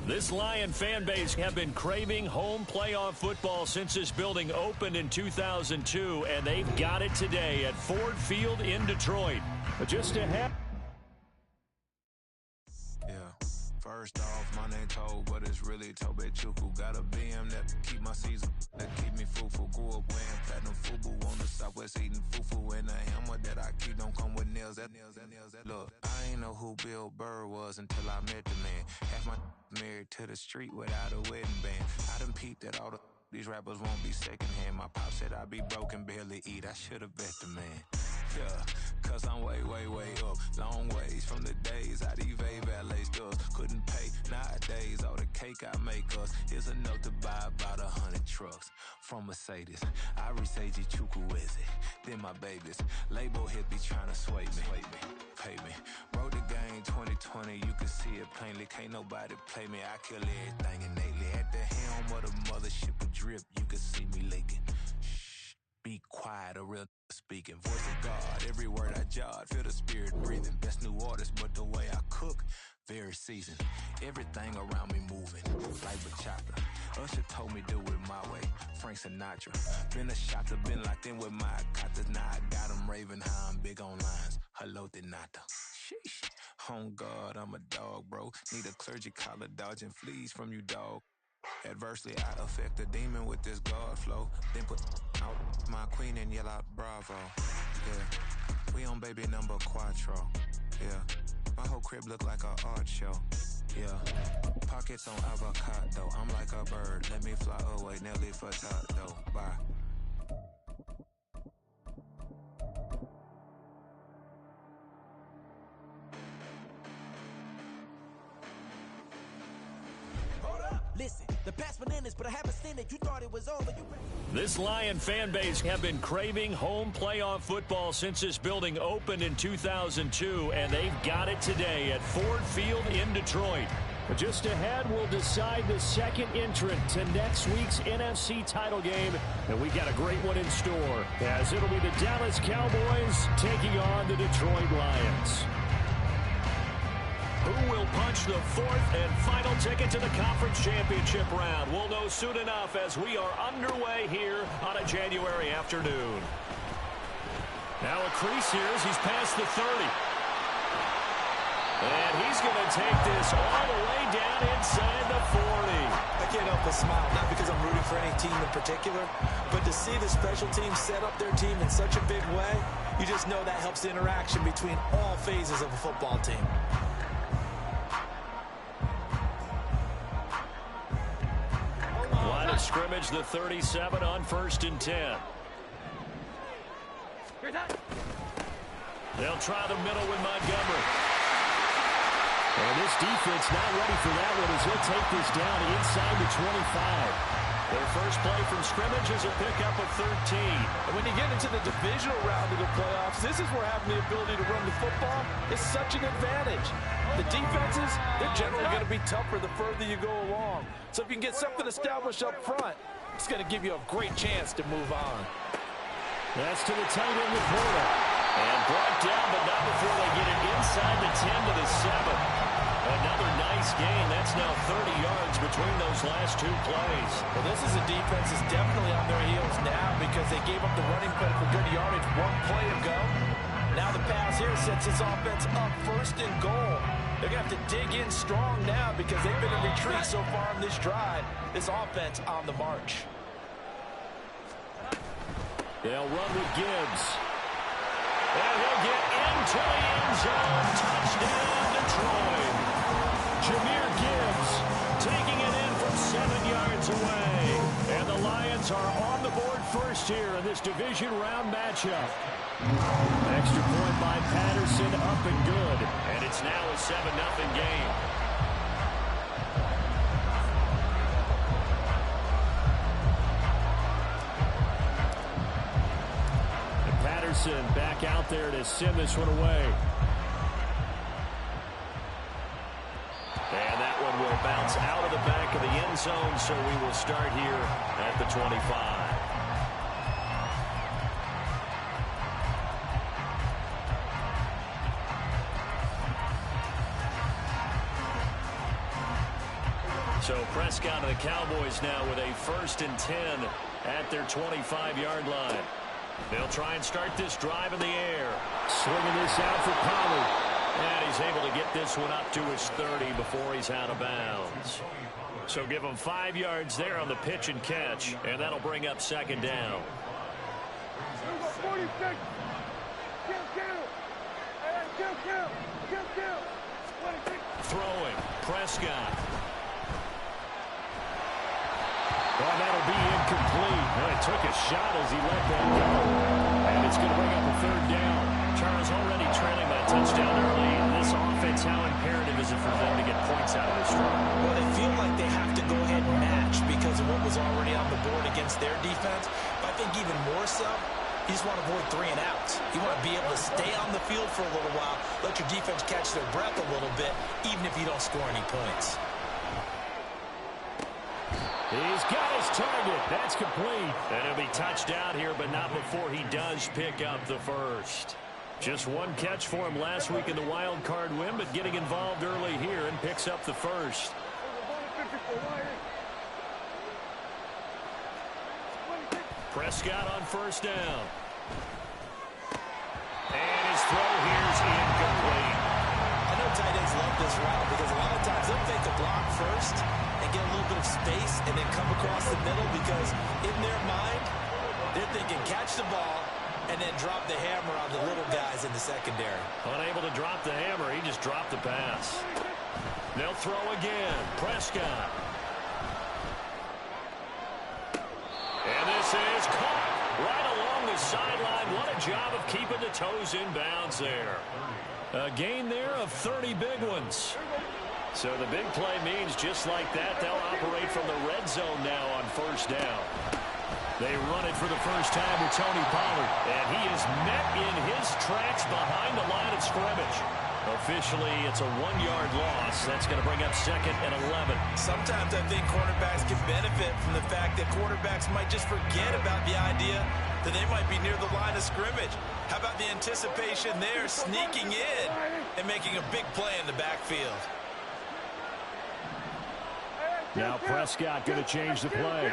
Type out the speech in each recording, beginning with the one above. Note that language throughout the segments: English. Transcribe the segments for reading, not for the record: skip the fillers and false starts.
This Lion fan base have been craving home playoff football since this building opened in 2002, and they've got it today at Ford Field in Detroit. But just ahead. Yeah. First off, my name Toad, but it's really Tobe Chuku. Got a BM that keep my season, that keep me fruitful. Grew up wearing platinum FUBU on the Southwest eating fufu. And the hammer that I keep don't come with nails. Look, I ain't know who Bill Burr was until I met the man. Half my married to the street without a wedding band. I done peeped that all these rappers won't be secondhand. My pop said I'd be broken, barely eat. I should've bet the man. Yeah, cause I'm way up. Long ways from the days I evade valet stores. Couldn't pay nowadays. All the cake I make us is enough to buy about 100 trucks from Mercedes. I resage Chukwueze, then my babies. Label hit be trying to sway me. Pay me. Wrote the game 2020, you can see it plainly. Can't nobody play me. I kill everything innately. At the helm of the mothership with drip, you can see me leaking. Shh, be quiet, a real speaking. Voice of God, every word I jot. Feel the spirit breathing. Best new artist, but the way I cook, very seasoned. Everything around me moving, like bachata. Usher told me do it my way. Frank Sinatra. Been a shotter, been locked in with my katas. Now I got them raving how I'm big on lines. Hello, Denata. Sheesh. On God, I'm a dog, bro. Need a clergy collar, dodging fleas from you, dog. Adversely, I affect a demon with this God flow. Then put out my queen and yell out bravo. Yeah, we on baby number quattro. Yeah, my whole crib look like a art show. Yeah, pockets on avocado. I'm like a bird. Let me fly away, Nelly Furtado. Bye. Listen, the past bananas, but I haven't seen it. You thought it was over. This Lion fan base have been craving home playoff football since this building opened in 2002, and they've got it today at Ford Field in Detroit. But just ahead, we'll decide the second entrant to next week's NFC title game, and we got a great one in store, as it'll be the Dallas Cowboys taking on the Detroit Lions. Who will punch the fourth and final ticket to the conference championship round? We'll know soon enough as we are underway here on a January afternoon. Now a crease here as he's past the 30. And he's going to take this all the way down inside the 40. I can't help but smile, not because I'm rooting for any team in particular, but to see the special team set up their team in such a big way, you just know that helps the interaction between all phases of a football team. Line of scrimmage, the 37 on 1st and 10. They'll try the middle with Montgomery. And this defense not ready for that one as he'll take this down inside the 25. Their first play from scrimmage is a pickup of 13. And when you get into the divisional round of the playoffs, this is where having the ability to run the football is such an advantage. The defenses, they're generally going to be tougher the further you go along. So if you can get something established up front, it's going to give you a great chance to move on. That's to the tight end with Porter. And brought down, but not before they get it inside the 10 to the 7. Another nice gain. That's now 30 yards between those last two plays. Well, this is a defense that's definitely on their heels now because they gave up the running play for good yardage one play ago. Now the pass here sets this offense up 1st and goal. They're going to have to dig in strong now because they've been in retreat so far on this drive. This offense on the march. They'll run with Gibbs. And he'll get into the end zone. Touchdown, Detroit. Jahmyr Gibbs taking it in from 7 yards away. And the Lions are on the board first here in this division round matchup. Extra point by Patterson, up and good. And it's now a 7-0 game. And Patterson back out there to send this one away. And that one will bounce out of the back of the end zone, so we will start here at the 25. So Prescott and the Cowboys now with a 1st and 10 at their 25-yard line. They'll try and start this drive in the air. Swinging this out for Pollard. And he's able to get this one up to his 30 before he's out of bounds. So give him 5 yards there on the pitch and catch, and that'll bring up 2nd down. 46. Throwing, Prescott. Well, that'll be incomplete. Well, he took a shot as he let that go. And it's going to bring up a 3rd down. Charles already trailing by a touchdown early in this offense. How imperative is it for them to get points out of this run? Well, they feel like they have to go ahead and match because of what was already on the board against their defense. But I think even more so, you just want to avoid 3 and outs. You want to be able to stay on the field for a little while, let your defense catch their breath a little bit, even if you don't score any points. He's got his target. That's complete. And he'll be touched out here, but not before he does pick up the 1st. Just 1 catch for him last week in the wild card win, but getting involved early here and picks up the 1st. Prescott on 1st down. And his throw here is incomplete. I know tight ends love this route because a lot of times they'll take the block first and get a little bit of space and then come across the middle because in their mind, they're thinking catch the ball and then drop the hammer on the little guys in the secondary. Unable to drop the hammer, he just dropped the pass. They'll throw again. Prescott. And this is caught right along the sideline. What a job of keeping the toes in bounds there. A gain there of 30 big ones. So the big play means just like that, they'll operate from the red zone now on 1st down. They run it for the first time with Tony Pollard. And he is met in his tracks behind the line of scrimmage. Officially, it's a 1-yard loss. That's going to bring up 2nd and 11. Sometimes I think cornerbacks can benefit from the fact that quarterbacks might just forget about the idea that they might be near the line of scrimmage. How about the anticipation there, sneaking in and making a big play in the backfield? Now Prescott going to change the play.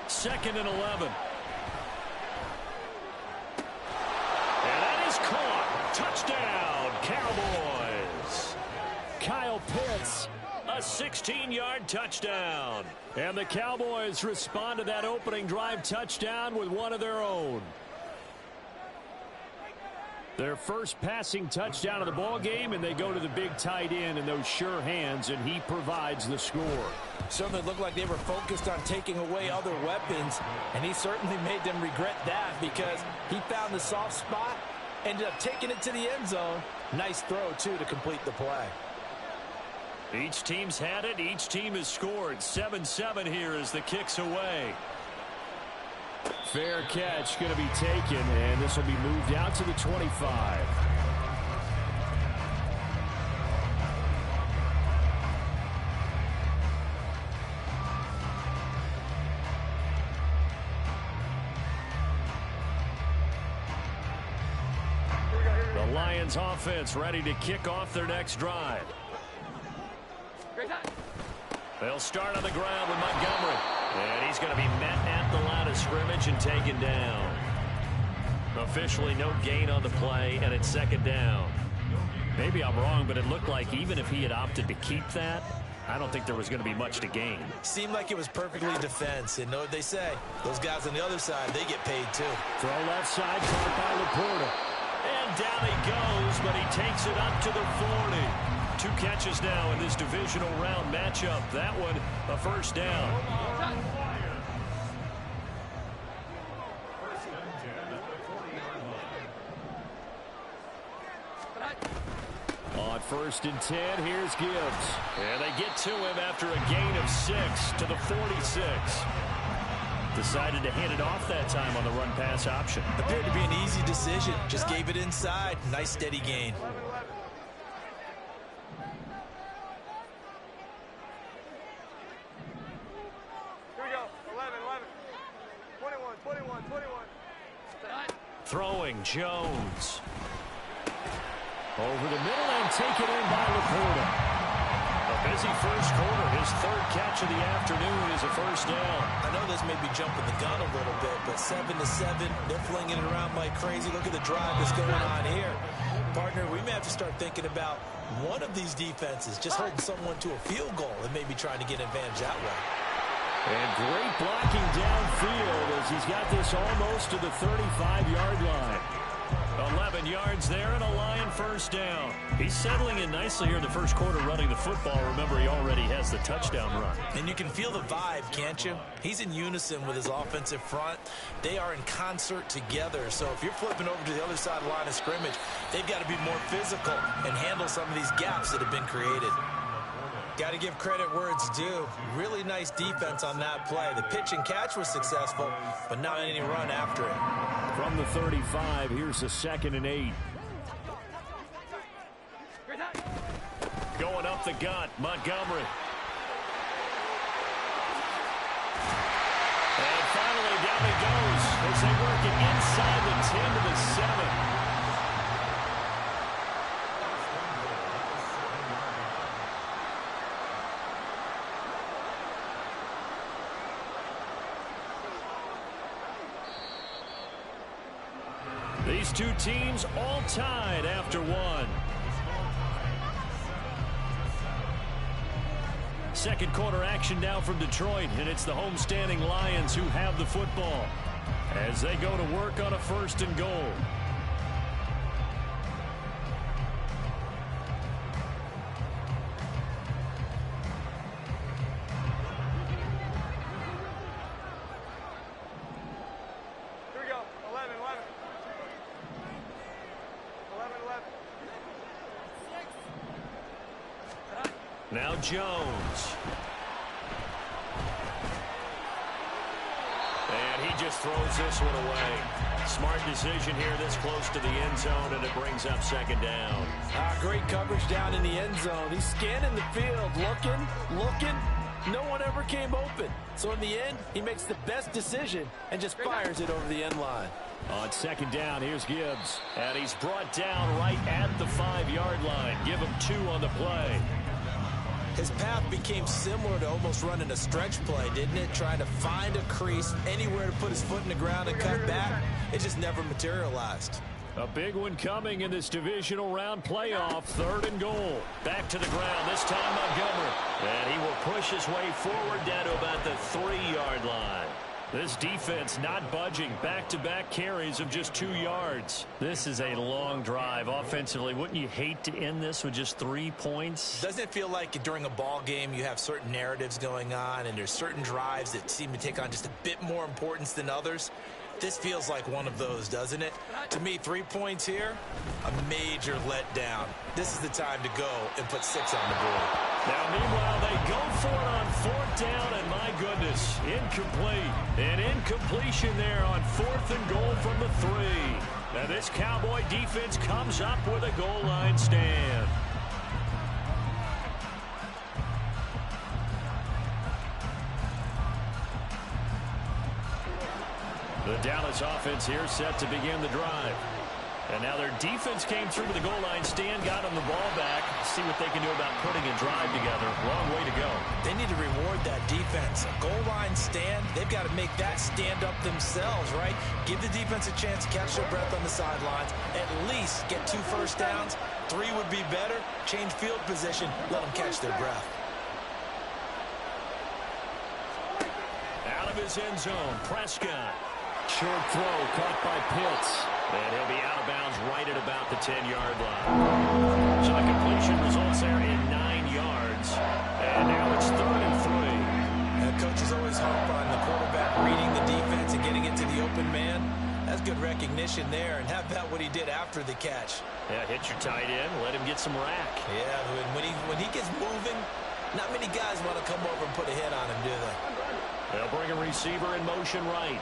2nd and 11. And that is caught. Touchdown, Cowboys. Kyle Pitts, a 16-yard touchdown. And the Cowboys respond to that opening drive touchdown with one of their own. Their first passing touchdown of the ball game, and they go to the big tight end in those sure hands, and he provides the score. Certainly looked like they were focused on taking away other weapons, and he certainly made them regret that because he found the soft spot, ended up taking it to the end zone. Nice throw, too, to complete the play. Each team's had it. Each team has scored. 7-7 here as the kick's away. Fair catch going to be taken, and this will be moved out to the 25. The Lions offense ready to kick off their next drive. They'll start on the ground with Montgomery. And he's going to be met at the line of scrimmage and taken down. Officially no gain on the play, and it's 2nd down. Maybe I'm wrong, but it looked like even if he had opted to keep that, I don't think there was going to be much to gain. Seemed like it was perfectly defense. And know what they say. Those guys on the other side, they get paid too. Throw left side, caught by Laporta. And down he goes, but he takes it up to the 40. 2 catches now in this divisional round matchup. That one, a 1st down. On 1st and 10, here's Gibbs. And they get to him after a gain of 6 to the 46. Decided to hand it off that time on the run-pass option. Appeared to be an easy decision. Just gave it inside. Nice steady gain. Throwing, Jones. Over the middle and taken in by Laporta. A busy first quarter. His third catch of the afternoon is a first down. I know this may be jumping the gun a little bit, but 7-7, they're flinging it around like crazy. Look at the drive that's going on here. Partner, we may have to start thinking about one of these defenses just holding someone to a field goal and maybe trying to get an advantage that way. And great blocking downfield as he's got this almost to the 35-yard line. 11 yards there and a Lion first down. He's settling in nicely here in the first quarter running the football. Remember, he already has the touchdown run. And you can feel the vibe, can't you? He's in unison with his offensive front. They are in concert together. So if you're flipping over to the other side of the line of scrimmage, they've got to be more physical and handle some of these gaps that have been created. Got to give credit where it's due. Really nice defense on that play. The pitch and catch was successful, but not any run after it. From the 35, here's a 2nd and 8. Going up the gut, Montgomery. And finally, down he goes as they work it inside the 10 to the 7. These two teams all tied after one. Second quarter action now from Detroit, and it's the homestanding Lions who have the football as they go to work on a 1st and goal. Now Jones. And he just throws this one away. Smart decision here this close to the end zone, and it brings up 2nd down. Great coverage down in the end zone. He's scanning the field, looking. No one ever came open. So in the end, he makes the best decision and just fires it over the end line. On 2nd down, here's Gibbs. And he's brought down right at the 5-yard line. Give him 2 on the play. His path became similar to almost running a stretch play, didn't it? Trying to find a crease, anywhere to put his foot in the ground and cut back. It just never materialized. A big one coming in this divisional round playoff. 3rd and goal. Back to the ground, this time Montgomery. And he will push his way forward down to about the 3-yard line. This defense not budging. Back-to-back carries of just 2 yards. This is a long drive offensively. Wouldn't you hate to end this with just 3 points? Doesn't it feel like during a ball game you have certain narratives going on and there's certain drives that seem to take on just a bit more importance than others? This feels like one of those, doesn't it? To me, 3 points here, a major letdown. This is the time to go and put 6 on the board. Now, meanwhile, they go for it on 4th down, and my goodness, incomplete. An incompletion there on 4th and goal from the 3. Now, this Cowboy defense comes up with a goal line stand. The Dallas offense here set to begin the drive. And now their defense came through with the goal line stand, got them the ball back. See what they can do about putting a drive together. Long way to go. They need to reward that defense. A goal line stand, they've got to make that stand up themselves, right? Give the defense a chance to catch their breath on the sidelines. At least get 2 first downs. 3 would be better. Change field position. Let them catch their breath. Out of his end zone, Prescott. Short throw caught by Pitts. And he'll be out of bounds right at about the 10-yard line. So the completion results there in 9 yards. And now it's 3rd and 3. And coaches always harp on the quarterback reading the defense and getting it to the open man. That's good recognition there. And how about what he did after the catch? Yeah, hit your tight end, let him get some rack. Yeah, when he gets moving, not many guys want to come over and put a hit on him, do they? They'll bring a receiver in motion right.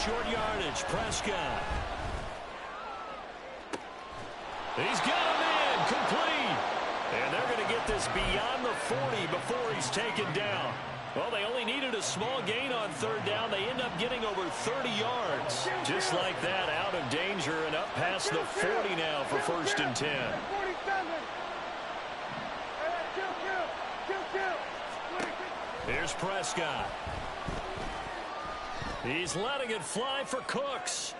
Short yardage, Prescott. He's got him in, complete. And there get this beyond the 40 before he's taken down. Well, they only needed a small gain on third down. They end up getting over 30 yards. Just like that, out of danger and up past the 40 now for 1st and 10. Here's Prescott. He's letting it fly for Cooks.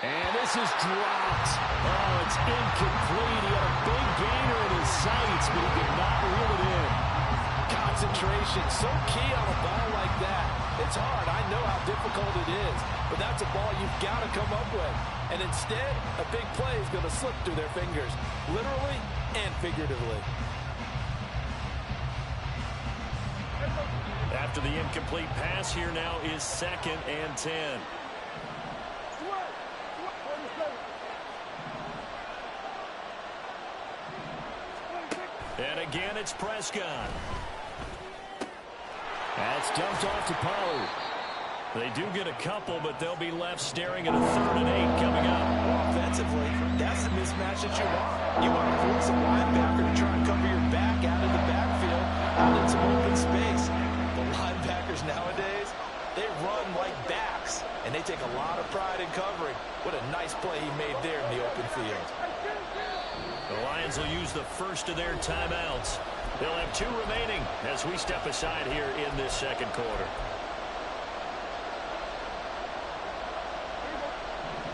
And this is dropped. Oh, it's incomplete. He had a big gainer in his sights, but he could not reel it in. Concentration, so key on a ball like that. It's hard. I know how difficult it is, but that's a ball you've got to come up with. And instead, a big play is going to slip through their fingers, literally and figuratively. After the incomplete pass, here now is 2nd and 10. And again, it's Prescott. That's dumped off to Pollard. They do get a couple, but they'll be left staring at a 3rd and 8 coming up. Well, offensively, that's the mismatch that you want. You want to force a linebacker to try and cover your back out of the backfield, out in some open space. The linebackers nowadays, they run like backs, and they take a lot of pride in covering. What a nice play he made there in the open field. The Lions will use the first of their timeouts. They'll have 2 remaining as we step aside here in this 2nd quarter.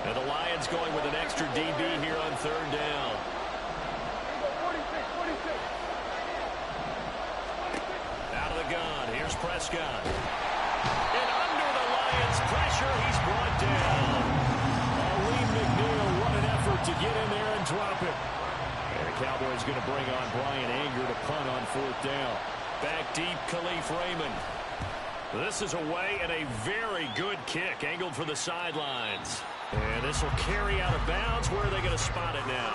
And the Lions going with an extra DB here on 3rd down. Out of the gun, here's Prescott. And under the Lions' pressure, he's brought down. Lee McNeil, what an effort to get in there and drop it. And the Cowboys going to bring on Brian Anger to punt on 4th down. Back deep, Khalif Raymond. This is away and a very good kick angled for the sidelines. And this will carry out of bounds. Where are they going to spot it now?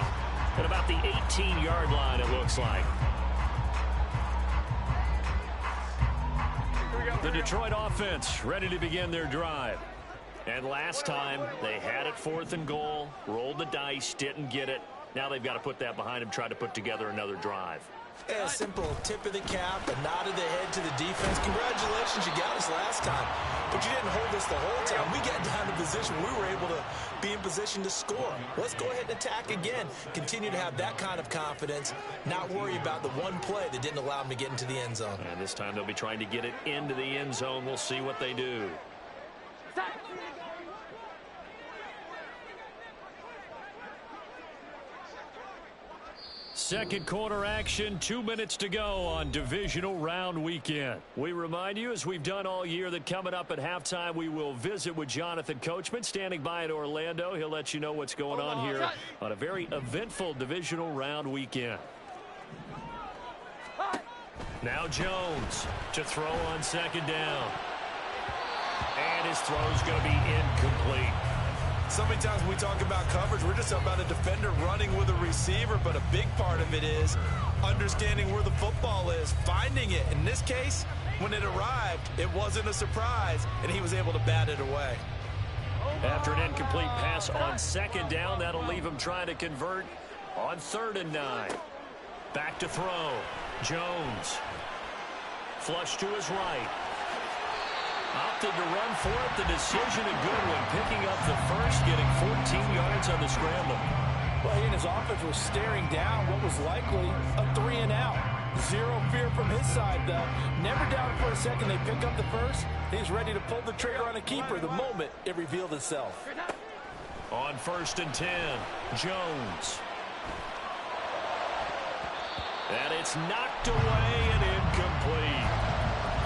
At about the 18-yard line, it looks like. The Detroit offense ready to begin their drive. And last time, they had it 4th and goal, rolled the dice, didn't get it. Now they've got to put that behind them, try to put together another drive. Yeah, a simple tip of the cap, a nod of the head to the defense. Congratulations, you got us last time. But you didn't hold us the whole time. We got down to position. We were able to be in position to score. Let's go ahead and attack again. Continue to have that kind of confidence. Not worry about the one play that didn't allow them to get into the end zone. And this time they'll be trying to get it into the end zone. We'll see what they do. Second quarter action, 2 minutes to go on divisional round weekend. We remind you, as we've done all year, that coming up at halftime, we will visit with Jonathan Coachman, standing by in Orlando. He'll let you know what's going on here on a very eventful divisional round weekend. Now Jones to throw on 2nd down. And his throw's going to be incomplete. So many times when we talk about coverage, we're just talking about a defender running with a receiver, but a big part of it is understanding where the football is, finding it. In this case, when it arrived, it wasn't a surprise, and he was able to bat it away. After an incomplete pass on 2nd down, that'll leave him trying to convert on 3rd and 9. Back to throw. Jones. Flush to his right. Opted to run for it. The decision a good one. Picking up the first, getting 14 yards on the scramble. Well, he and his offense were staring down what was likely a 3 and out. Zero fear from his side, though. Never doubted for a second they pick up the first. He's ready to pull the trigger on a keeper the moment it revealed itself. On 1st and 10, Jones. And it's knocked away and incomplete.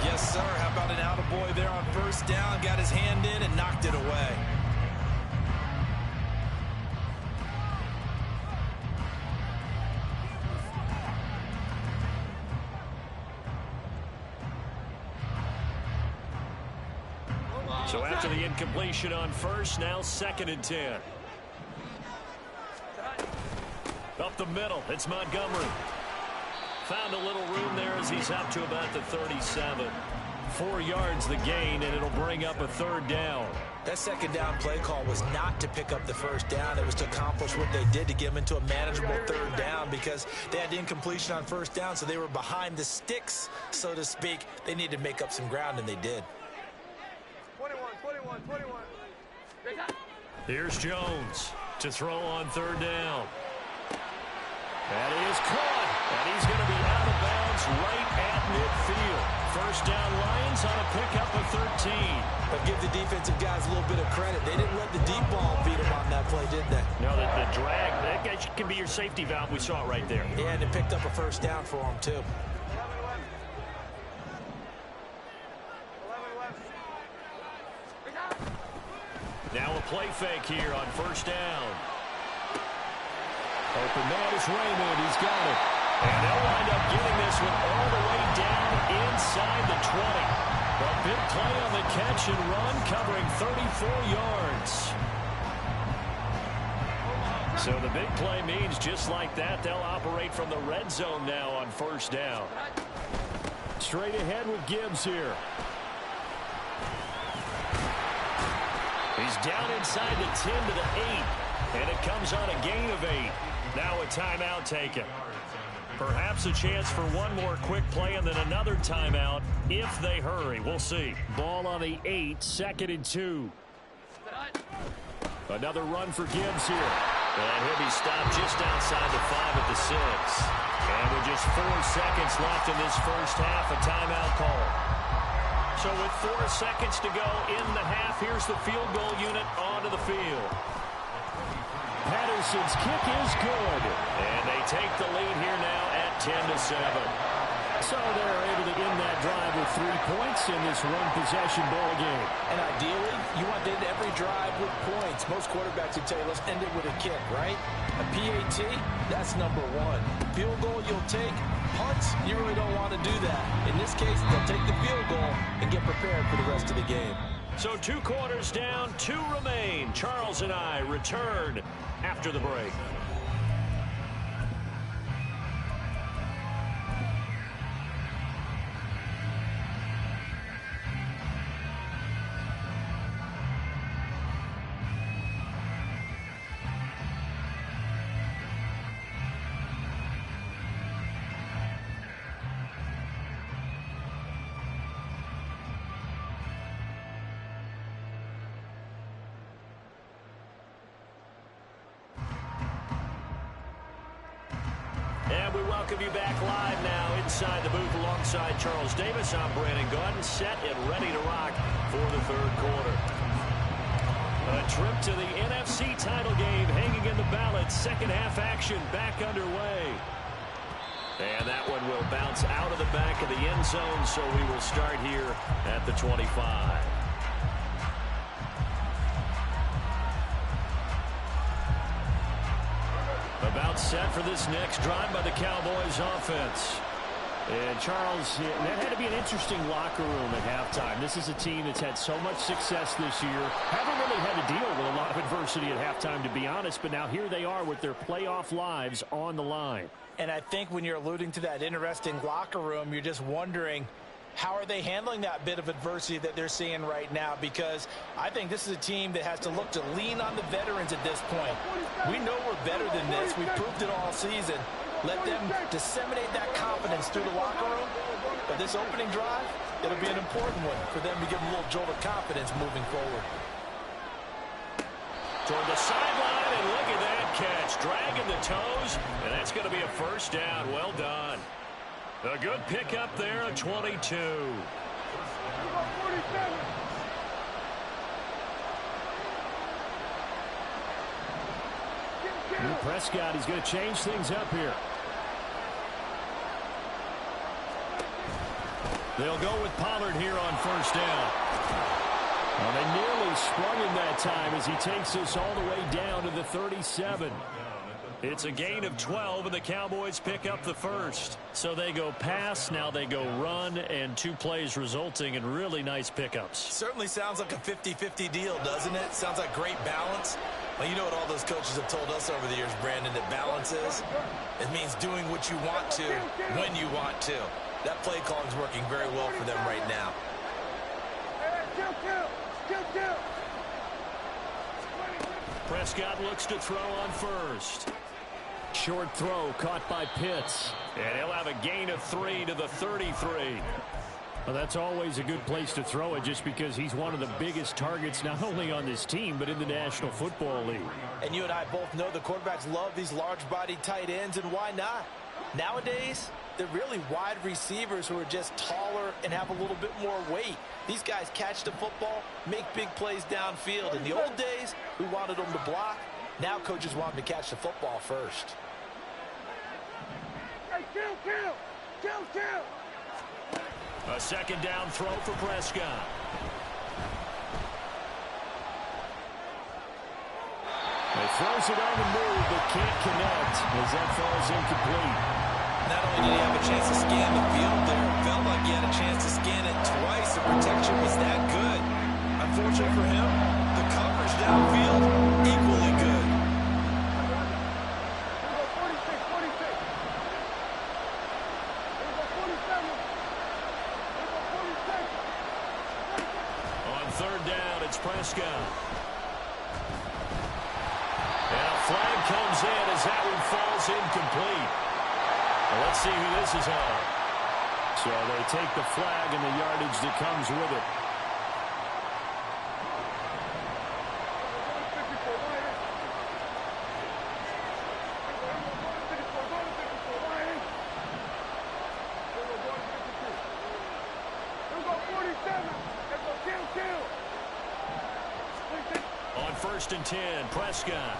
Yes, sir. How about an attaboy there on 1st down? Got his hand in and knocked it away. So after the incompletion on 1st, now 2nd and 10. Up the middle, it's Montgomery. Found a little room there as he's up to about the 37. 4 yards the gain, and it'll bring up a 3rd down. That second down play call was not to pick up the first down. It was to accomplish what they did to get them into a manageable 3rd down because they had incompletion on first down, so they were behind the sticks, so to speak. They needed to make up some ground, and they did. 21. Here's Jones to throw on 3rd down. That is caught, and he's going to be out of bounds right at midfield. First down, Lions on a pickup of 13. But give the defensive guys a little bit of credit. They didn't let the deep ball beat them on that play, did they? No, the drag, that can be your safety valve. We saw it right there. Yeah, and it picked up a first down for them, too. Now a play fake here on first down. Open man is Raymond. He's got it. And they'll wind up getting this one all the way down inside the 20. A big play on the catch and run, covering 34 yards. So the big play means just like that, they'll operate from the red zone now on first down. Straight ahead with Gibbs here. He's down inside the 10 to the 8, and it comes on a gain of 8. Now a timeout taken. Perhaps a chance for one more quick play and then another timeout if they hurry. We'll see. Ball on the 8, 2nd and 2. Another run for Gibbs here. And he'll be stopped just outside the 5 at the 6. And with just 4 seconds left in this first half, a timeout call. So with 4 seconds to go in the half, here's the field goal unit onto the field. Patterson's kick is good. And they take the lead here now at 10-7. So they're able to end that drive with 3 points in this one-possession ball game. And ideally, you want to end every drive with points. Most quarterbacks would tell you, let's end it with a kick, right? A PAT, that's number 1. Field goal you'll take. Punts, you really don't want to do that. In this case, they'll take the field goal and get prepared for the rest of the game. So 2 quarters down, 2 remain. Charles and I return after the break. And we welcome you back live now inside the booth alongside Charles Davis. I'm Brandon Gaudin, set and ready to rock for the 3rd quarter. A trip to the NFC title game hanging in the balance. Second half action back underway. And that one will bounce out of the back of the end zone, so we will start here at the 25. About set for this next drive by the Cowboys offense. And Charles, that had to be an interesting locker room at halftime. This is a team that's had so much success this year. Haven't really had to deal with a lot of adversity at halftime, to be honest. But now here they are with their playoff lives on the line. And I think when you're alluding to that interesting locker room, you're just wondering, how are they handling that bit of adversity that they're seeing right now? Because I think this is a team that has to look to lean on the veterans at this point. We know we're better than this. We've proved it all season. Let them disseminate that confidence through the locker room. But this opening drive, it'll be an important one for them to give them a little jolt of confidence moving forward. Toward the sideline, and look at that catch. Dragging the toes, and that's going to be a first down. Well done. A good pickup there, a 22. New Prescott, he's going to change things up here. They'll go with Pollard here on first down. Well, they nearly sprung him that time as he takes us all the way down to the 37. It's a gain of 12, and the Cowboys pick up the first. So they go pass, now they go run, and 2 plays resulting in really nice pickups. Certainly sounds like a 50-50 deal, doesn't it? Sounds like great balance. Well, you know what all those coaches have told us over the years, Brandon, that balance is? It means doing what you want to when you want to. That play calling is working very well for them right now. Prescott looks to throw on first. Short throw caught by Pitts. And he'll have a gain of 3 to the 33. Well, that's always a good place to throw it just because he's one of the biggest targets not only on this team but in the National Football League. And you and I both know the quarterbacks love these large-bodied tight ends, and why not? Nowadays, they're really wide receivers who are just taller and have a little bit more weight. These guys catch the football, make big plays downfield. In the old days, we wanted them to block. Now coaches want them to catch the football first. A second down throw for Prescott. He throws it on the move but can't connect as that falls incomplete. Not only did he have a chance to scan the field there, it felt like he had a chance to scan it twice. The protection was that good. Unfortunately for him, the coverage downfield, equally good. On third down, it's Prescott. And a flag comes in as that one falls incomplete. Well, let's see who this is on. So they take the flag and the yardage that comes with it. On first and 10, Prescott.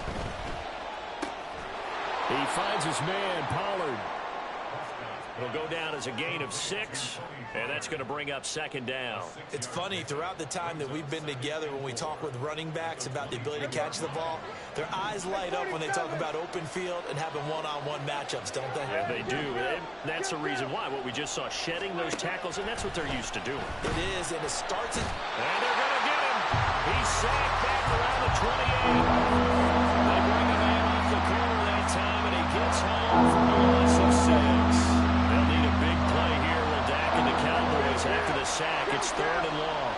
He finds his man, Pollard. It'll go down as a gain of 6, and that's going to bring up second down. It's funny, throughout the time that we've been together, when we talk with running backs about the ability to catch the ball, their eyes light up when they talk about open field and having one-on-one matchups, don't they? Yeah, they do. And that's the reason why. What we just saw, shedding those tackles, and that's what they're used to doing. It is, and it starts it. And they're going to get him. He's sacked back around the 28. They bring him in off the corner that time, and he gets home for a loss of 6. They'll need a big play here. Will Dak and the Cowboys after the sack. It's third and long.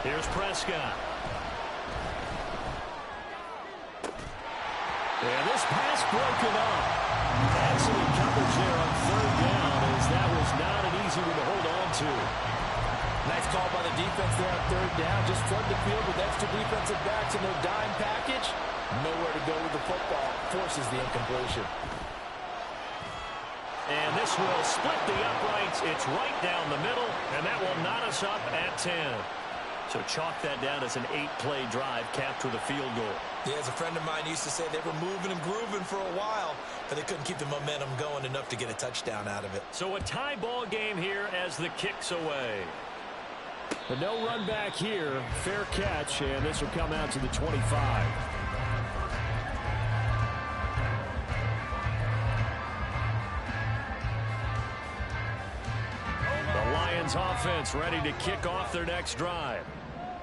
Here's Prescott. And this pass broken up. Excellent coverage there on third down, as that was not an easy one to hold on to. Nice call by the defense there on third down. Just flood the field with extra defensive backs in their dime package. Nowhere to go with the football. Forces the incompletion. And this will split the uprights. It's right down the middle, and that will knot us up at 10. So chalk that down as an 8-play drive capped with a field goal. Yeah, as a friend of mine used to say, they were moving and grooving for a while, but they couldn't keep the momentum going enough to get a touchdown out of it. So a tie ball game here as the kick's away. But no run back here. Fair catch, and this will come out to the 25. The Lions offense ready to kick off their next drive.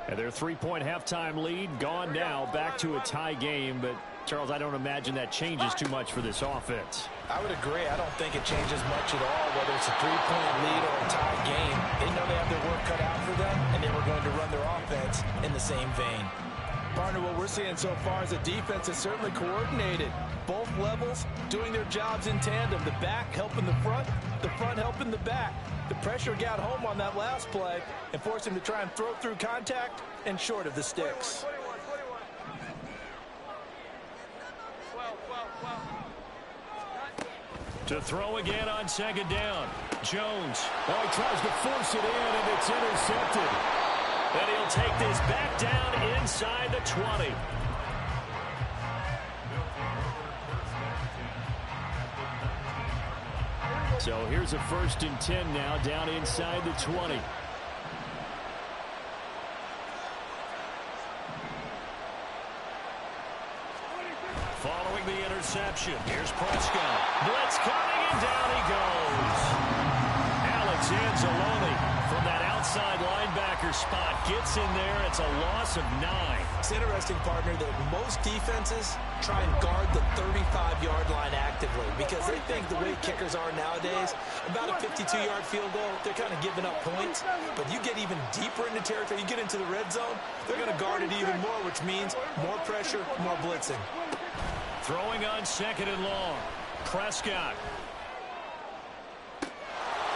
And their 3-point halftime lead gone now, back to a tie game. But, Charles, I don't imagine that changes too much for this offense. I would agree. I don't think it changes much at all, whether it's a 3-point lead or a tie game. They know they have their work cut out for them, and they were going to run their offense in the same vein. Partner, what we're seeing so far is the defense is certainly coordinated. Both levels doing their jobs in tandem. The back helping the front helping the back. The pressure got home on that last play and forced him to try and throw through contact and short of the sticks. To throw again on second down. Jones. Oh, he tries to force it in, and it's intercepted. And he'll take this back down inside the 20. So here's a 1st and 10 now, down inside the 20. Following the interception, here's Prescott. Blitz coming, and down he goes. Alex Anzalone from that outside linebacker spot. Gets in there. It's a loss of 9. It's interesting, partner, that most defenses try and guard the 35-yard line actively because they think the way kickers are nowadays, about a 52-yard field goal, they're kind of giving up points. But you get even deeper into territory, you get into the red zone, they're going to guard it even more, which means more pressure, more blitzing. Throwing on 2nd and long. Prescott.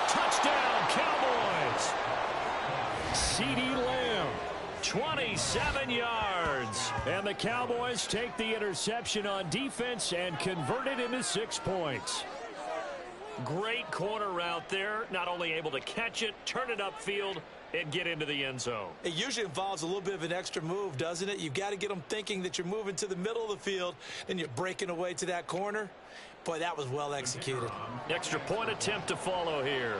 Touchdown, Cowboys. CeeDee Lamb, 27 yards. And the Cowboys take the interception on defense and convert it into 6 points. Great corner route there. Not only able to catch it, turn it upfield, and get into the end zone. It usually involves a little bit of an extra move, doesn't it? You've got to get them thinking that you're moving to the middle of the field and you're breaking away to that corner. Boy, that was well executed. Extra point attempt to follow here.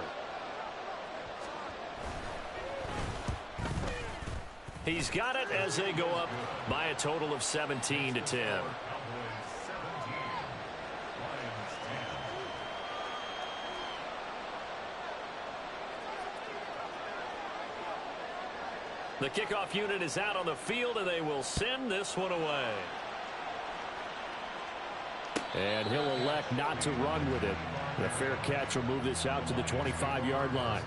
He's got it as they go up by a total of 17-10. The kickoff unit is out on the field, and they will send this one away. And he'll elect not to run with it. The fair catch will move this out to the 25-yard line.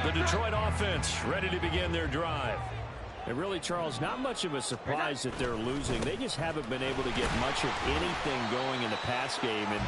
The Detroit offense ready to begin their drive. And really, Charles, not much of a surprise that they're losing. They just haven't been able to get much of anything going in the pass game. And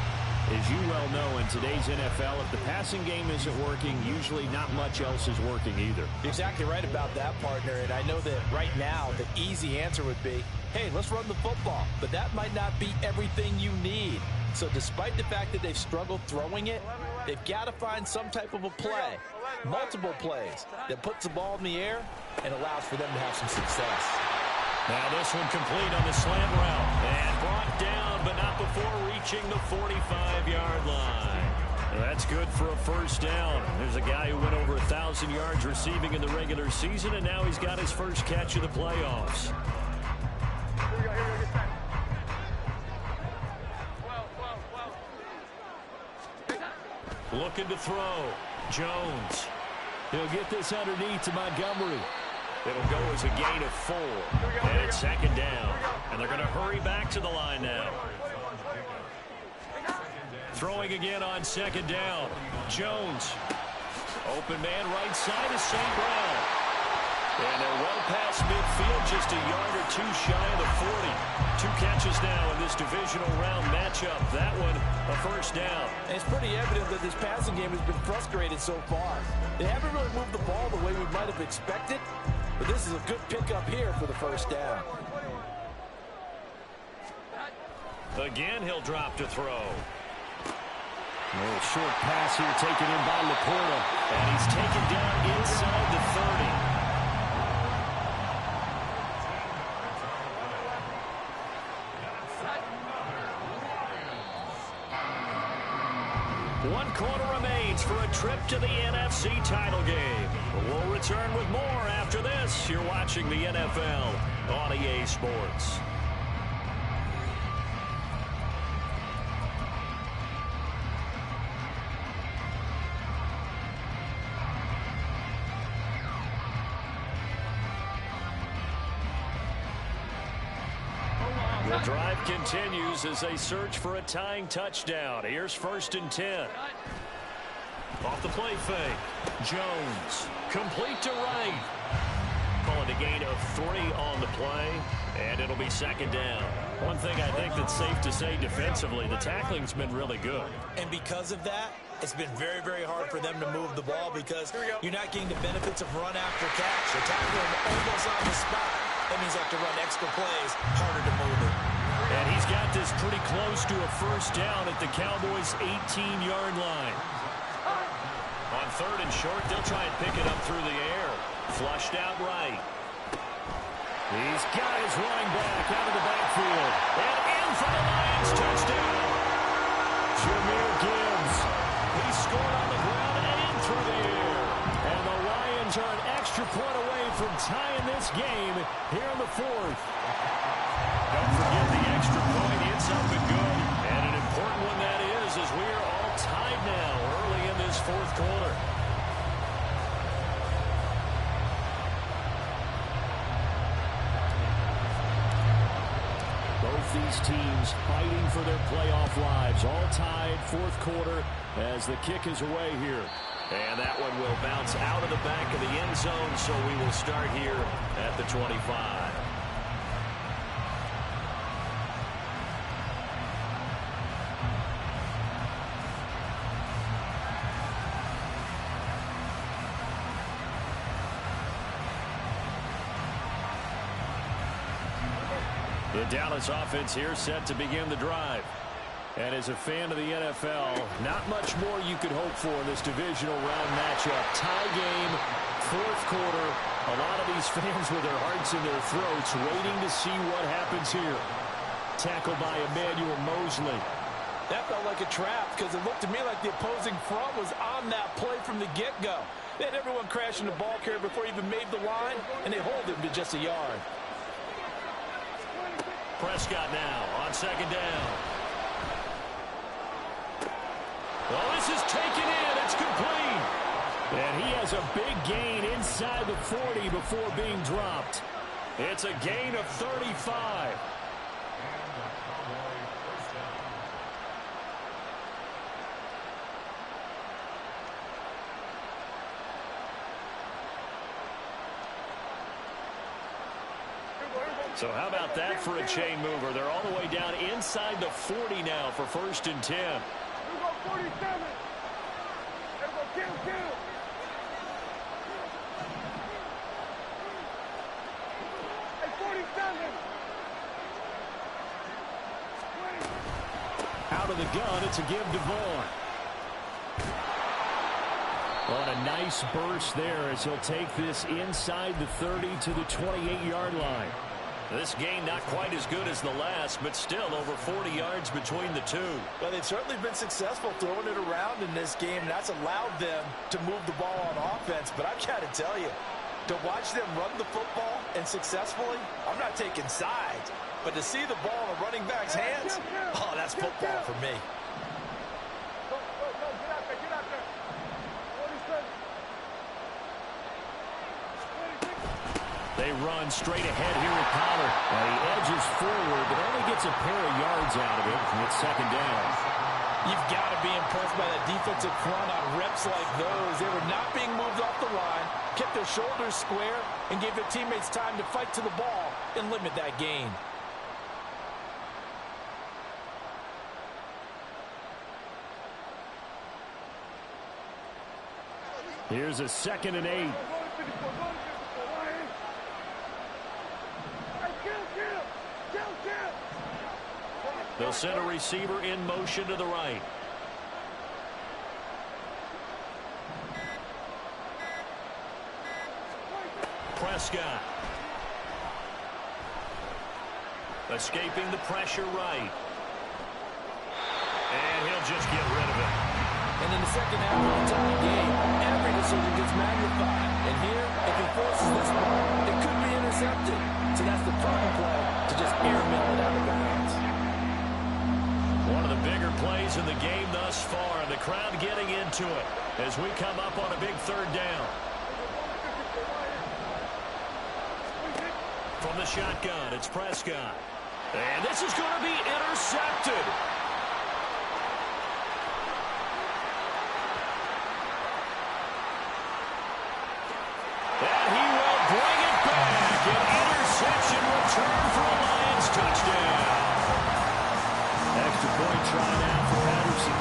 as you well know, in today's NFL, if the passing game isn't working, usually not much else is working either. You're exactly right about that, partner. And I know that right now the easy answer would be, hey, let's run the football. But that might not be everything you need. So despite the fact that they've struggled throwing it, they've got to find some type of a play, multiple plays, that puts the ball in the air and allows for them to have some success. Now this one complete on the slant route. And brought down, but not before reaching the 45-yard line. That's good for a first down. There's a guy who went over 1,000 yards receiving in the regular season, and now he's got his first catch of the playoffs. Looking to throw. Jones. He'll get this underneath to Montgomery. It'll go as a gain of 4. And it's second down. And they're going to hurry back to the line now. Throwing again on second down. Jones. Open man right side is St. Brown. And they're well past midfield, just a yard or two shy of the 40. 2 catches now in this divisional round matchup. That one, a first down. And it's pretty evident that this passing game has been frustrated so far. They haven't really moved the ball the way we might have expected, but this is a good pickup here for the first down. Again, he'll drop to throw. A little short pass here taken in by Laporta, and he's taken down inside the 30. One quarter remains for a trip to the NFC title game. We'll return with more after this. You're watching the NFL on EA Sports. The drive continues as they search for a tying touchdown. Here's 1st and 10. Off the play fake. Jones. Complete to right. Call it a gain of 3 on the play, and it'll be second down. One thing I think that's safe to say defensively, the tackling's been really good. And because of that, it's been very, very hard for them to move the ball because you're not getting the benefits of run after catch. You're tackling almost on the spot. That means you have to run extra plays, harder to move it. And he's got this pretty close to a first down at the Cowboys' 18-yard line. On 3rd and short, they'll try and pick it up through the air. Flushed out right. He's got his running back out of the backfield. And in for the Lions, touchdown. Jameer Gibbs. He scored on the ground and through the air. And the Lions are an extra point away from tying this game here in the fourth. Don't forget the extra point. It's up and good. And an important one that is, as we are all tied now early in this fourth quarter. Both these teams fighting for their playoff lives. All tied, fourth quarter, as the kick is away here. And that one will bounce out of the back of the end zone, so we will start here at the 25. The Dallas offense here set to begin the drive. And as a fan of the NFL, not much more you could hope for in this divisional round matchup. Tie game, fourth quarter. A lot of these fans with their hearts in their throats waiting to see what happens here. Tackled by Emmanuel Mosley. That felt like a trap because it looked to me like the opposing front was on that play from the get-go. They had everyone crashing the ball carrier before he even made the line, and they hold him to just a yard. Prescott now on second down. Well, this is taken in. It's complete. And he has a big gain inside the 40 before being dropped. It's a gain of 35. So how about that for a chain mover? They're all the way down inside the 40 now for 1st and 10. 47. Kill. Hey, 47. Out of the gun, it's a give to Vaughn. On a nice burst there as he'll take this inside the 30 to the 28-yard line. This game not quite as good as the last, but still over 40 yards between the two. Well, they've certainly been successful throwing it around in this game, and that's allowed them to move the ball on offense. But I've got to tell you, to watch them run the football and successfully, I'm not taking sides, but to see the ball in a running back's hands, oh, that's football for me. Get out there. 47. They run straight ahead here with Pollard. And he edges forward, but only gets a pair of yards out of it. And it's second down. You've got to be impressed by that defensive front on reps like those. They were not being moved off the line, kept their shoulders square, and gave their teammates time to fight to the ball and limit that gain. Here's a 2nd and 8. They'll send a receiver in motion to the right. Prescott. Escaping the pressure right. And he'll just get rid of it. And in the second half of the tie game, every decision gets magnified. And here, if he forces this ball, it could be intercepted. So that's the prime play to just airmail it out of bounds. One of the bigger plays in the game thus far. The crowd getting into it as we come up on a big 3rd down. From the shotgun, it's Prescott. And this is going to be intercepted. And he will bring it back. An interception return for a Lions touchdown. Extra point try now for Patterson.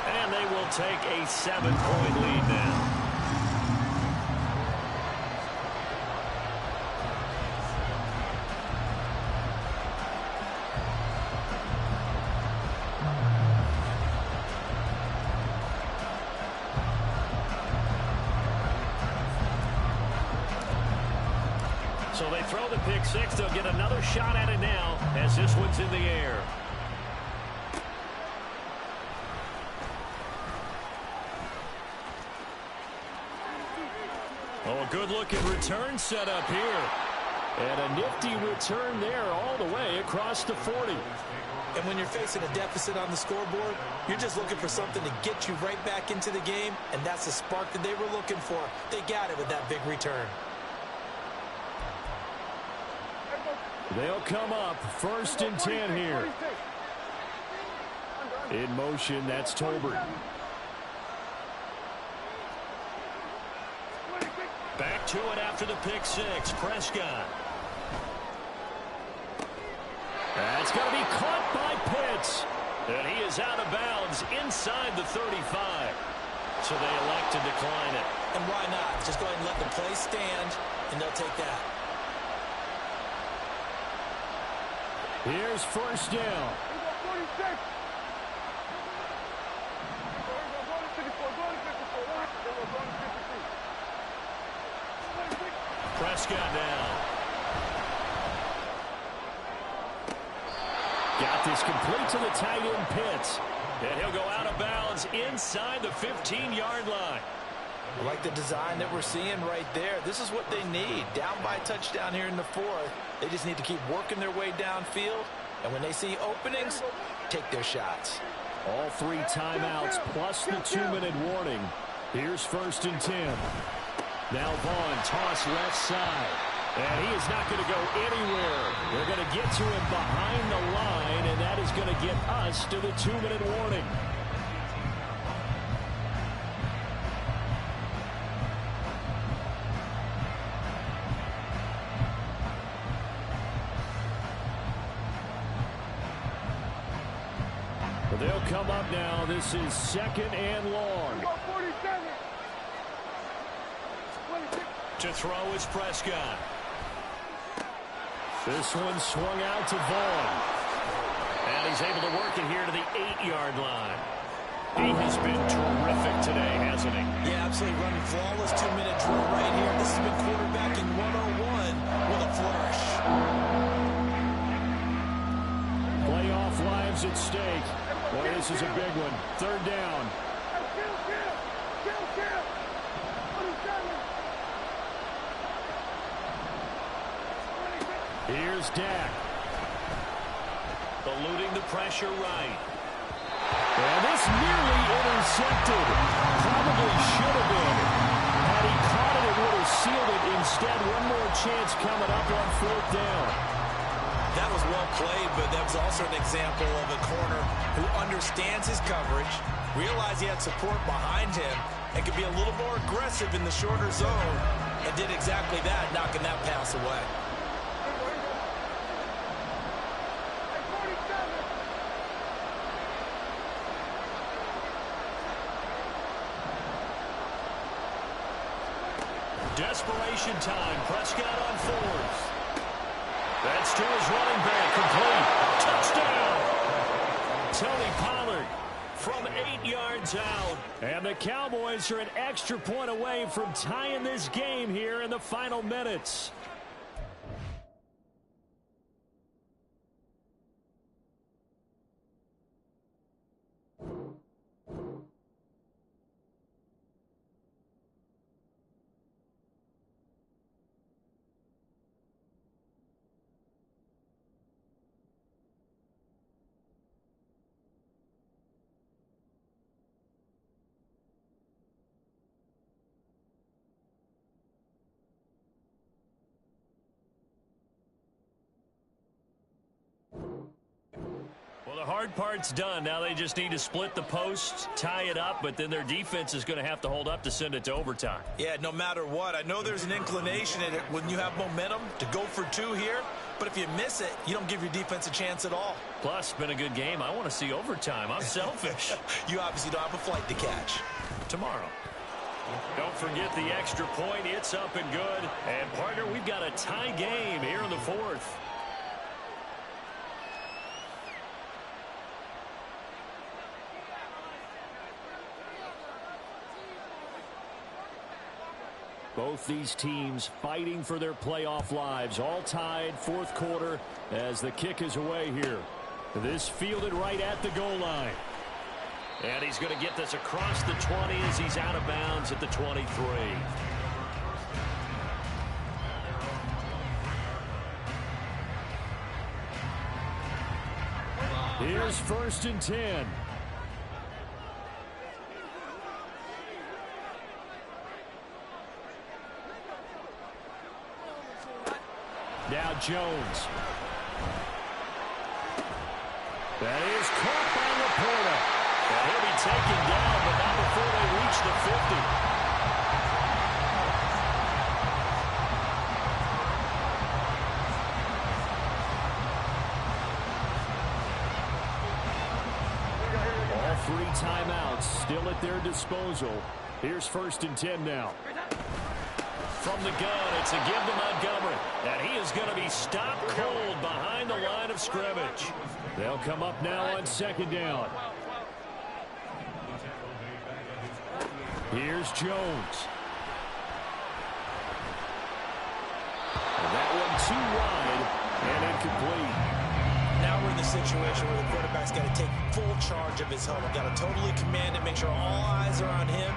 And they will take a 7-point lead now. So they throw the pick six. They'll get another shot at it now as this one's in the air. Oh, a good-looking return set up here. And a nifty return there all the way across the 40. And when you're facing a deficit on the scoreboard, you're just looking for something to get you right back into the game, and that's the spark that they were looking for. They got it with that big return. They'll come up 1st and 10 here. In motion, that's Tolbert. Back to it after the pick six. Prescott. That's going to be caught by Pitts. And he is out of bounds inside the 35. So they elect to decline it. And why not? Just go ahead and let the play stand, and they'll take that. Here's 1st down. Prescott down. Got this complete to the tight end Pitts. And he'll go out of bounds inside the 15-yard line. I like the design that we're seeing right there. This is what they need. Down by a touchdown here in the 4th. They just need to keep working their way downfield. And when they see openings, take their shots. All 3 timeouts plus the 2-minute warning. Here's 1st and 10. Now Vaughn, toss left side. And he is not going to go anywhere. They're going to get to him behind the line, and that is going to get us to the 2-minute warning. They'll come up now. This is 2nd and long. To throw is Prescott. This one swung out to Vaughn. And he's able to work it here to the 8-yard line. He has been terrific today, hasn't he? Yeah, absolutely running flawless 2-minute drill right here. This has been quarterbacking 101 with a flourish. Playoff lives at stake. Boy, this is a big one. 3rd down. Here's Dak. Eluding the pressure right. And this nearly intercepted. Probably should have been. Had he caught it, it would have sealed it. Instead, one more chance coming up on 4th down. That was well played, but that was also an example of a corner who understands his coverage, realized he had support behind him, and could be a little more aggressive in the shorter zone, and did exactly that, knocking that pass away. Desperation time. Prescott on 4th. That's to his running back. Complete. Touchdown. Tony Pollard from 8 yards out. And the Cowboys are an extra point away from tying this game here in the final minutes. Well, the hard part's done. Now they just need to split the posts, tie it up, but then their defense is going to have to hold up to send it to overtime. Yeah, no matter what. I know there's an inclination in it when you have momentum to go for 2 here, but if you miss it, you don't give your defense a chance at all. Plus, been a good game. I want to see overtime. I'm selfish. You obviously don't have a flight to catch. Tomorrow. Don't forget the extra point. It's up and good. And, partner, we've got a tie game here in the 4th. Both these teams fighting for their playoff lives, all tied 4th quarter as the kick is away here. This fielded right at the goal line. And he's going to get this across the 20 as he's out of bounds at the 23. Here's 1st and 10. Now Jones. That is caught by Laporta. And he'll be taken down, but not before they reach the 50. All 3 timeouts still at their disposal. Here's 1st and 10 now. From the gun, it's a give to Montgomery. And he is going to be stopped cold behind the line of scrimmage. They'll come up now on 2nd down. Here's Jones. And that one too wide and incomplete. Now we're in the situation where the quarterback's got to take full charge of his huddle. Got to totally command it, make sure all eyes are on him.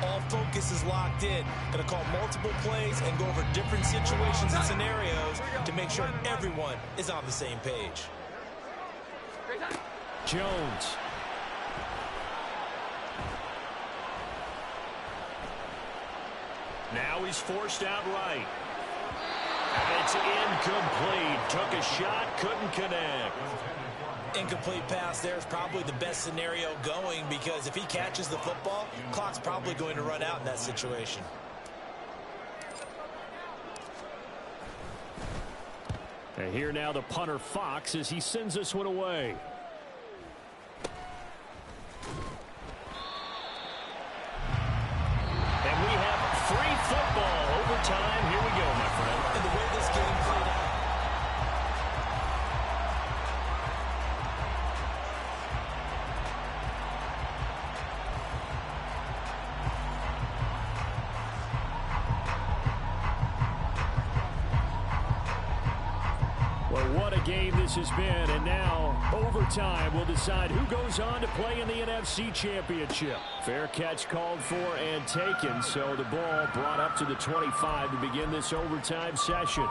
All focus is locked in. Going to call multiple plays and go over different situations and scenarios to make sure everyone is on the same page. Jones. Now he's forced out right. And it's incomplete. Took a shot, couldn't connect. Incomplete pass there is probably the best scenario going, because if he catches the football, clock's probably going to run out in that situation. And here now the punter Fox as he sends this one away. And we have free football overtime. Here we go, my friend. And the way this game played out. Well, what a game this has been, and now overtime will decide who goes on to play in the NFC Championship. Fair catch called for and taken, so the ball brought up to the 25 to begin this overtime session.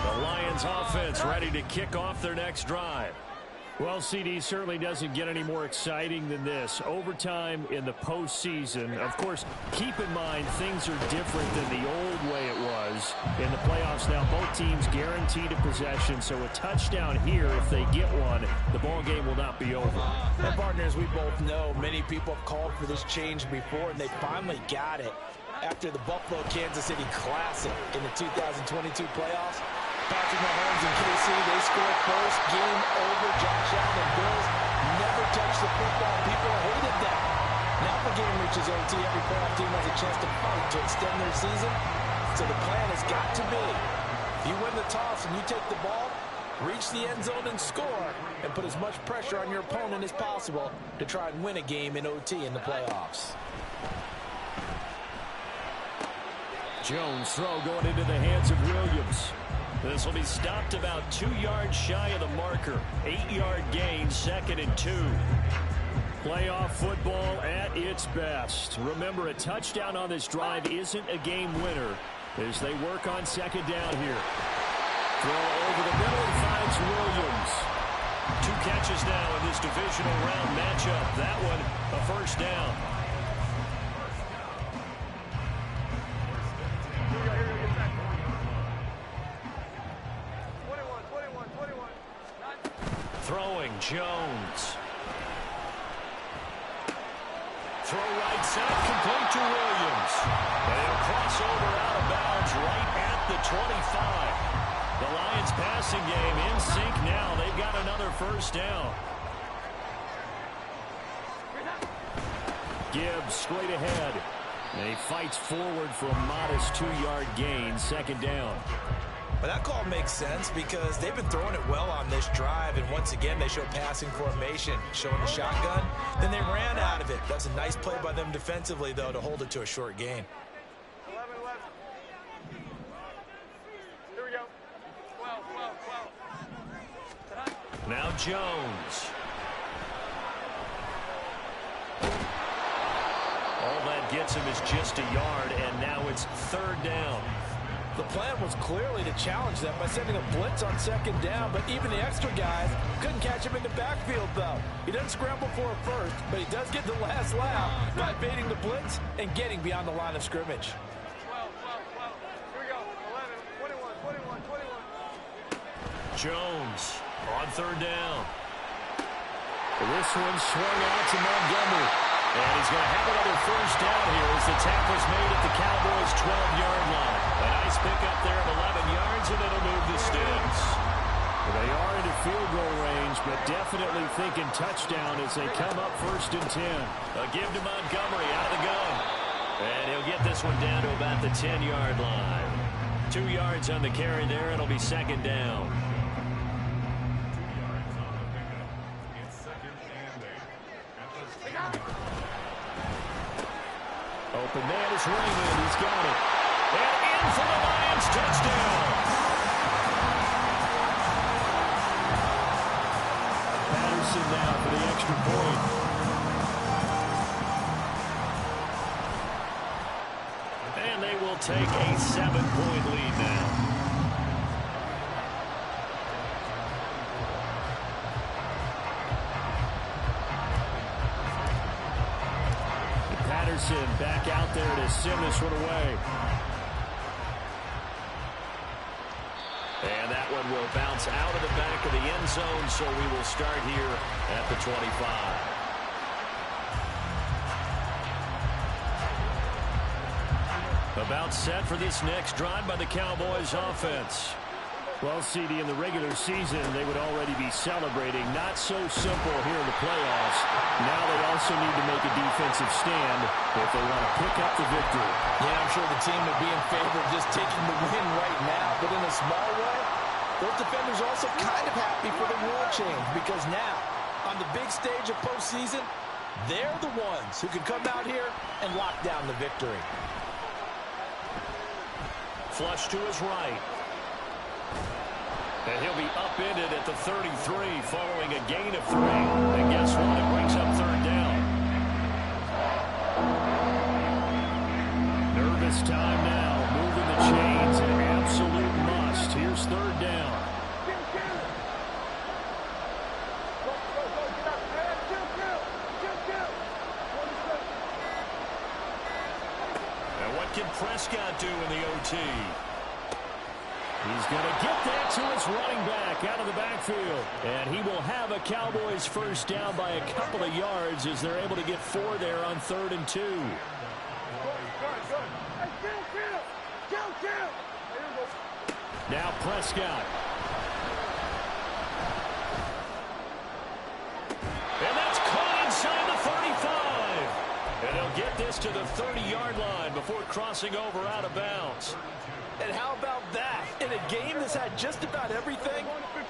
The Lions offense ready to kick off their next drive. Well, CD, certainly doesn't get any more exciting than this. Overtime in the postseason. Of course, keep in mind things are different than the old way it was. In the playoffs now, both teams guaranteed a possession, so a touchdown here, if they get one, the ball game will not be over. And partners, we both know many people have called for this change before, and they finally got it after the Buffalo-Kansas City Classic in the 2022 playoffs. Patrick Mahomes and KC, they scored first. Game over. Josh Allen and Bills never touched the football. People hated that. Now the game reaches OT. Every playoff team has a chance to fight to extend their season. So the plan has got to be, if you win the toss and you take the ball, reach the end zone and score, and put as much pressure on your opponent as possible to try and win a game in OT in the playoffs. Jones' throw going into the hands of Williams. This will be stopped about 2 yards shy of the marker. 8-yard gain, 2nd and 2. Playoff football at its best. Remember, a touchdown on this drive isn't a game winner as they work on 2nd down here. Throw over the middle and finds Williams. 2 catches now in this divisional round matchup. That one, a 1st down. Throwing, Jones. Throw right side, complete to Williams. And he'll cross over out of bounds right at the 25. The Lions passing game in sync now. They've got another 1st down. Gibbs straight ahead. And he fights forward for a modest 2-yard gain, 2nd down. But that call makes sense because they've been throwing it well on this drive, and once again they show passing formation, showing the shotgun. Then they ran out of it. That's a nice play by them defensively, though, to hold it to a short gain. 11 left. Here we go. 12. Now Jones. All that gets him is just a yard, and now it's 3rd down. The plan was clearly to challenge them by sending a blitz on second down, but even the extra guys couldn't catch him in the backfield, though. He doesn't scramble for a first, but he does get the last laugh by baiting the blitz and getting beyond the line of scrimmage. 12. Here we go. 11, 21. Jones on third down. This one swung out to Montgomery. And he's going to have another first down here as the tackle's made at the Cowboys' 12-yard line. A nice pickup there of 11 yards, and it'll move the Sticks. They are into field goal range, but definitely thinking touchdown as they come up 1st and 10. A give to Montgomery out of the gun. And he'll get this one down to about the 10-yard line. 2 yards on the carry there. It'll be 2nd down. Open man is Raymond. He's got it. And in for the Lions. Touchdown. Patterson now for the extra point. And they will take a 7-point lead now. Back out there to send this one away. And that one will bounce out of the back of the end zone, so we will start here at the 25. About set for this next drive by the Cowboys offense. Well, CD, in the regular season, they would already be celebrating. Not so simple here in the playoffs. Now they also need to make a defensive stand if they want to pick up the victory. Yeah, I'm sure the team would be in favor of just taking the win right now, but in a small way, those defenders are also kind of happy for the rule change because now, on the big stage of postseason, they're the ones who can come out here and lock down the victory. Flush to his right. And he'll be upended at the 33 following a gain of 3. And guess what? It brings up 3rd down. Nervous time now. Moving the chains. An absolute must. Here's 3rd down. And what can Prescott do in the OT? He's going to get that to his running back out of the backfield. And he will have a Cowboys first down by a couple of yards as they're able to get 4 there on 3rd and 2. Now Prescott. And that's caught inside the 35. And he'll get this to the 30-yard line before crossing over out of bounds. And how about that? In a game that's had just about everything,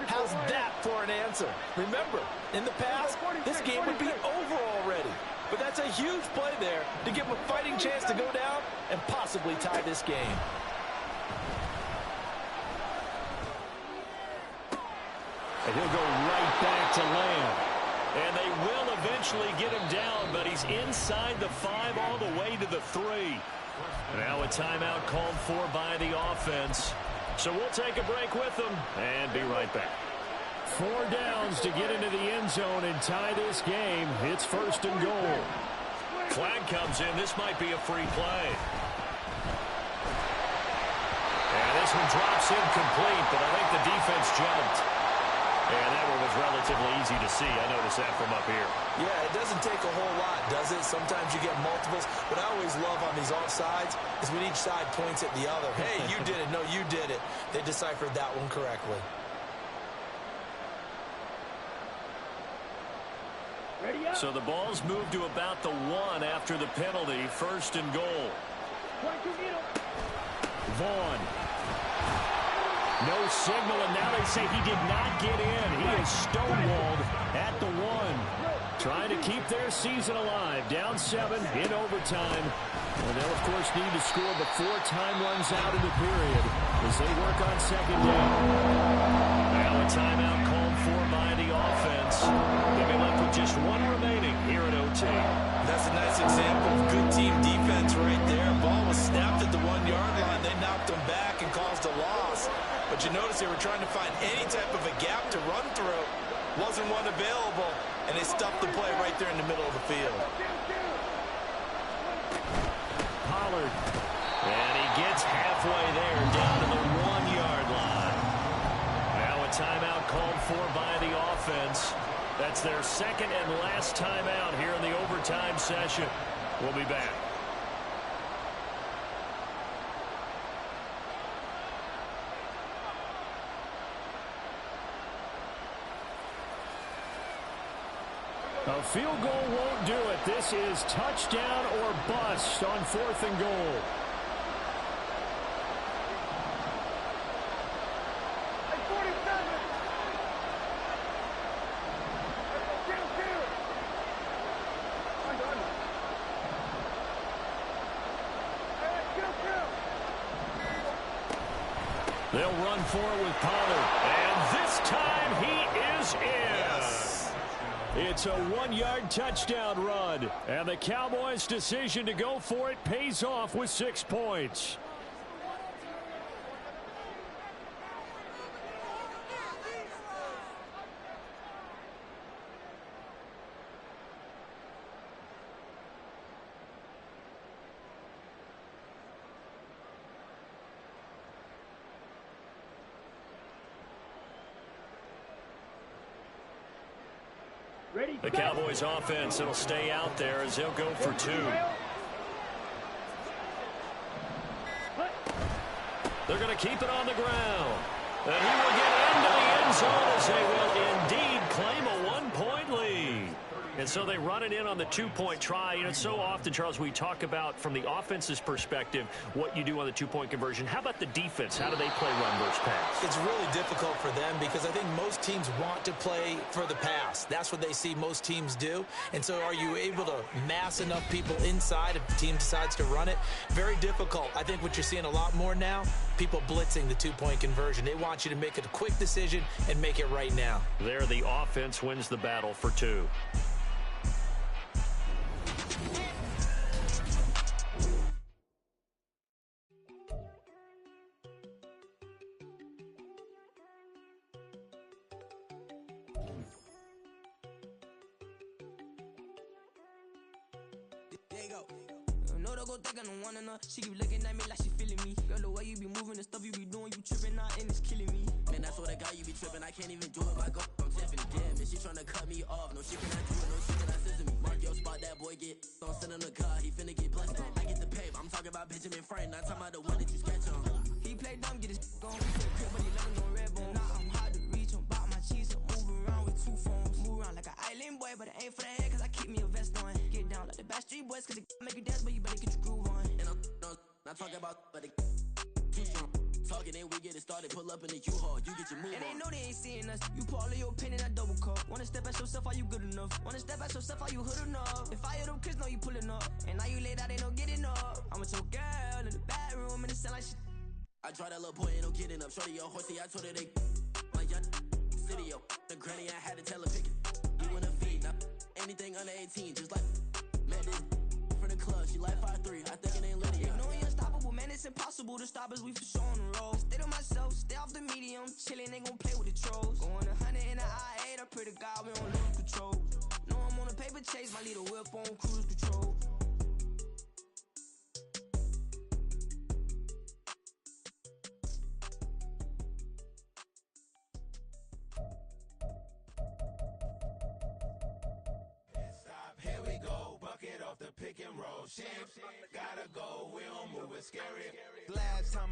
how's that for an answer? Remember, in the past, this game would be over already. But that's a huge play there to give him a fighting chance to go down and possibly tie this game. And he'll go right back to Lamb. And they will eventually get him down, but he's inside the 5 all the way to the 3. Now a timeout called for by the offense. So we'll take a break with them and be right back. 4 downs to get into the end zone and tie this game. It's 1st and goal. Flag comes in. This might be a free play. And this one drops incomplete, but I think the defense jumped. And that one was relatively easy to see. I noticed that from up here. Yeah, it doesn't take a whole lot, does it? Sometimes you get multiples. But I always love on these offsides is when each side points at the other. Hey, you did it. No, you did it. They deciphered that one correctly. So the ball's moved to about the 1 after the penalty. 1st and goal. Vaughn. No signal, and now they say he did not get in. He is stonewalled at the 1. Trying to keep their season alive. Down 7 in overtime. And they'll, of course, need to score before time runs out in the period as they work on 2nd down. Now a timeout called for by the offense. They'll be left with just 1 remaining here at OT. That's a nice example of good team defense right there. Ball was snapped at the 1-yard line. They knocked them back and called But you notice they were trying to find any type of a gap to run through. Wasn't one available, and they stuffed the play right there in the middle of the field. Pollard. And he gets halfway there, down to the 1-yard line. Now a timeout called for by the offense. That's their second and last timeout here in the overtime session. We'll be back. A field goal won't do it. This is touchdown or bust on 4th and goal. They'll run for it with Pollard. And this time he is in. Yes. It's a 1-yard touchdown run. And the Cowboys' decision to go for it pays off with 6 points. The Cowboys offense, it'll stay out there as they'll go for 2. They're going to keep it on the ground. And he will get into the end zone as they will indeed claim a 1-point lead. And so they run it in on the 2-point try. You know, so often, Charles, we talk about from the offense's perspective what you do on the 2-point conversion. How about the defense? How do they play run versus pass? It's really difficult for them because I think most teams want to play for the pass. That's what they see most teams do. And so are you able to mass enough people inside if the team decides to run it? Very difficult. I think what you're seeing a lot more now, people blitzing the 2-point conversion. They want you to make a quick decision and make it right now. There, the offense wins the battle for 2. She keep looking at me like she feeling me. Girl, the way you be moving, the stuff you be doing, you tripping out and it's killing me. Man, that's what I got, you be tripping. I can't even do it. My go, I'm Tiffany. Damn, and she tryna cut me off. No shit can I do it, no shit can I scissor me. Mark your spot, that boy get on. Sit in the car, he finna get blessed on. I get the pay, I'm talking about Benjamin Frank, not talking about the one that you sketch on. He play dumb, get his gone. He play crib, but he loving on red bone. Now I'm hard to reach, I'm bout my cheese. I'm moving around with 2 phones. Move around like an island boy, but it ain't for the head, cause I keep me a vest on. Get down like the Backstreet Boys, cause it make you dance, but you better get your groove on. And I'm not talking about, but it too strong. Talking, then we get it started. Pull up in the U-Haul, you get your move. And they know they ain't seeing us. You pull all of your pen in that double cup. Wanna step at yourself, are you good enough? Wanna step at yourself, are you hood enough? If I hear them kids, know you pulling up. And now you laid out, they don't get enough. I'm with your girl in the bedroom, and it sound like shit. I draw that little boy, ain't no getting up. Shorty your horsey, I told her they my young city, yo. The granny, I had to tell her pick it. You wanna feed, now anything under 18, just like met this from the club. She like 5'3", I think it ain't lit yet. No, you're unstoppable, man, it's impossible to stop us, we for sure on the road. Stay to myself, stay off the medium, chillin', ain't gon' play with the trolls. Going 100 in the I-8, I pray to God we don't lose control. No, I'm on a paper chase, my leader whip on cruise control. Here we go, bucket off the pick and roll. Shit, gotta go, we don't move it scary. Last time